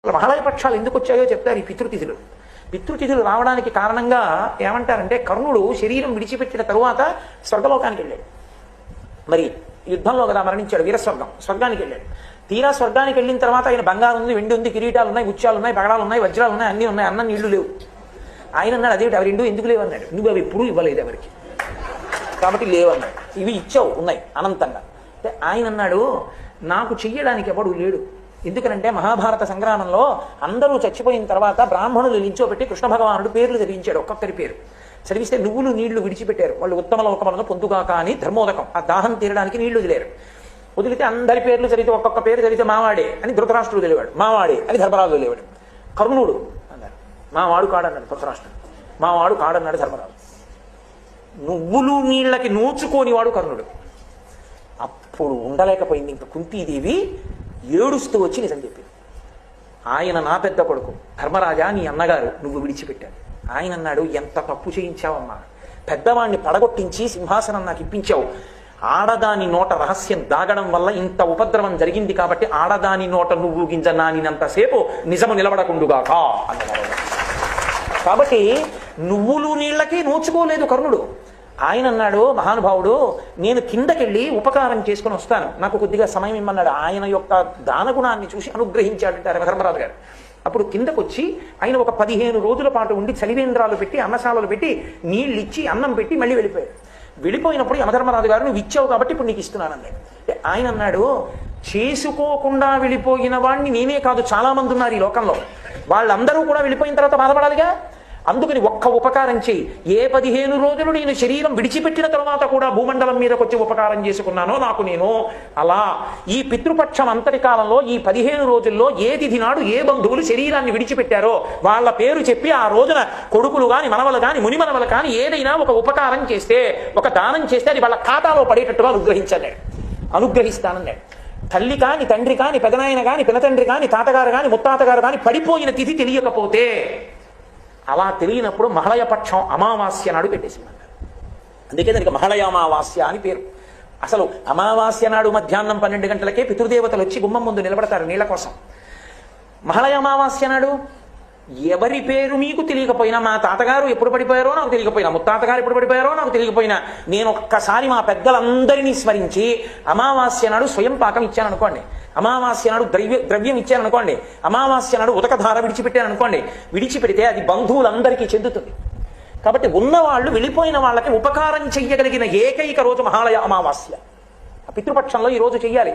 మహాలయ పక్షాలు ఎందుకు వచ్చాయో చెప్తారు ఈ పితృతిథులు. పితృతిథులు రావడానికి కారణంగా ఏమంటారంటే, కర్ణుడు శరీరం విడిచిపెట్టిన తరువాత స్వర్గలోకానికి వెళ్ళాడు. మరి యుద్ధంలో కదా మరణించాడు, స్వర్గానికి వెళ్ళాడు. తీరా స్వర్గానికి వెళ్ళిన తర్వాత ఆయన బంగారం ఉంది, వెండి ఉంది, కిరీటాలు ఉన్నాయి, ముత్యాలు ఉన్నాయి, పగడాలు ఉన్నాయి, వజ్రాలు ఉన్నాయి, అన్నీ ఉన్నాయి, అన్నం నీళ్లు లేవు. ఆయన అన్నాడు, అదేమిటి అవి రెండు ఎందుకు లేవు అన్నాడు. నువ్వు అవి ఎప్పుడూ ఇవ్వలేదు ఎవరికి, కాబట్టి లేవన్నాడు. ఇవి ఇచ్చావు, ఉన్నాయి అనంతంగా. అంటే ఆయన అన్నాడు, నాకు చెయ్యడానికి ఎవడు లేడు. ఎందుకనంటే మహాభారత సంగ్రామంలో అందరూ చచ్చిపోయిన తర్వాత బ్రాహ్మణులు నిల్చోబెట్టి కృష్ణ భగవానుడు పేర్లు చదివించాడు, ఒక్కొక్కరి పేరు చదివిస్తే నువ్వులు నీళ్లు విడిచిపెట్టారు. వాళ్ళు ఉత్తమ లోకములను పొందుగాక అని ధర్మోదకం, ఆ దాహం తీరడానికి నీళ్లు వదిలేరు. వదిలితే అందరి పేర్లు చదివితే ఒక్కొక్క పేరు చదివితే మావాడే అని ధృతరాష్ట్రుడు తెలివాడు, మావాడే అని ధర్మరాజు తెలివాడు. కర్ణుడు అన్నారు, మావాడు కాడన్నాడు ధృతరాష్ట్రుడు, మావాడు కాడన్నాడు ధర్మరాజు. నువ్వులు నీళ్ళకి నోచుకోనివాడు కర్ణుడు. అప్పుడు ఉండలేకపోయింది ఇంకా కుంతీదేవి, ఏడుస్తూ వచ్చి నిజం చెప్పింది. ఆయన నా పెద్ద కొడుకు, ధర్మరాజా నీ అన్నగారు, నువ్వు విడిచిపెట్టాడు. ఆయన అన్నాడు, ఎంత తప్పు చేయించావమ్మా, పెద్దవాణ్ణి పడగొట్టించి సింహాసనం నాకు ఇప్పించావు. ఆడదాని నోట రహస్యం దాగడం వల్ల ఇంత ఉపద్రవం జరిగింది కాబట్టి ఆడదాని నోట నువ్వు గింజ నానినంతసేపు నిజము నిలబడకుండుగాక అన్నవాడు. కాబట్టి నువ్వులు నీళ్ళకి నోచుకోలేదు కర్ణుడు. ఆయన అన్నాడు, మహానుభావుడు, నేను కిందకెళ్ళి ఉపకారం చేసుకుని వస్తాను, నాకు కొద్దిగా సమయం ఇమ్మన్నాడు. ఆయన యొక్క దానగుణాన్ని చూసి అనుగ్రహించాడంటారు ధర్మరాజు గారు. అప్పుడు కిందకు వచ్చి ఆయన ఒక 15 రోజుల పాటు ఉండి చలివేంద్రాలు పెట్టి అన్నశాలలు పెట్టి నీళ్ళు ఇచ్చి అన్నం పెట్టి మళ్ళీ వెళ్ళిపోయాడు. వెళ్ళిపోయినప్పుడు యమధర్మరాజు గారు నువ్వు ఇచ్చావు కాబట్టి ఇప్పుడు నీకు ఇస్తున్నానన్నాడు. ఆయన అన్నాడు, చేసుకోకుండా వెళ్ళిపోయిన వాడిని నేనే కాదు చాలా మంది ఉన్నారు ఈ లోకంలో, వాళ్ళందరూ కూడా వెళ్ళిపోయిన తర్వాత బాధపడాలిగా. అందుకని ఒక్క ఉపకారం చేయి. ఏ 15 రోజులు నేను శరీరం విడిచిపెట్టిన తర్వాత కూడా భూమండలం మీదకి వచ్చి ఉపకారం చేసుకున్నానో నాకు నేను, అలా ఈ పితృపక్షం అంతటి కాలంలో ఈ 15 రోజుల్లో ఏ తిథి నాడు ఏ బంధువులు శరీరాన్ని విడిచిపెట్టారో వాళ్ళ పేరు చెప్పి ఆ రోజున కొడుకులు కాని మనవలు కాని మునిమనవలు కాని ఏదైనా ఒక ఉపకారం చేస్తే, ఒక దానం చేస్తే అది వాళ్ళ ఖాతాలో పడేటట్టుగా అనుగ్రహిస్తానన్నాడు. తల్లి కాని తండ్రి కాని పెదనాయన కాని పినతండ్రి కాని తాతగారు కాని ముత్తాతగారు కాని పడిపోయిన తిథి తెలియకపోతే, అలా తెలియనప్పుడు మహళయపక్షం అమావాస్య నాడు పెట్టేసిందంట. అందుకే దానికి మహళయ అమావాస్య అని పేరు. అసలు అమావాస్య నాడు మధ్యాహ్నం 12 గంటలకే పితృదేవతలు వచ్చి గుమ్మం ముందు నిలబడతారు నీళ్ల కోసం. మహళయ అమావాస్య నాడు ఎవరి పేరు మీకు తెలియకపోయినా, మా తాతగారు ఎప్పుడు పడిపోయారో నాకు తెలియకపోయినా, ముత్తాతగారు ఎప్పుడు పడిపోయారో నాకు తెలియకపోయినా, నేను ఒక్కసారి మా పెద్దలందరినీ స్మరించి అమావాస్య నాడు స్వయం పాకం ఇచ్చాను అనుకోండి, అమావాస్య నాడు ద్రవ్యం ఇచ్చాను అనుకోండి, అమావాస్య నాడు ఉదకధార విడిచిపెట్టాను అనుకోండి, విడిచిపెడితే అది బంధువులందరికీ చెందుతుంది. కాబట్టి ఉన్నవాళ్ళు వెళ్ళిపోయిన వాళ్ళకి ఉపకారం చెయ్యగలిగిన ఏకైక రోజు మహాలయ అమావాస్య. ఆ పితృపక్షంలో ఈ రోజు చెయ్యాలి.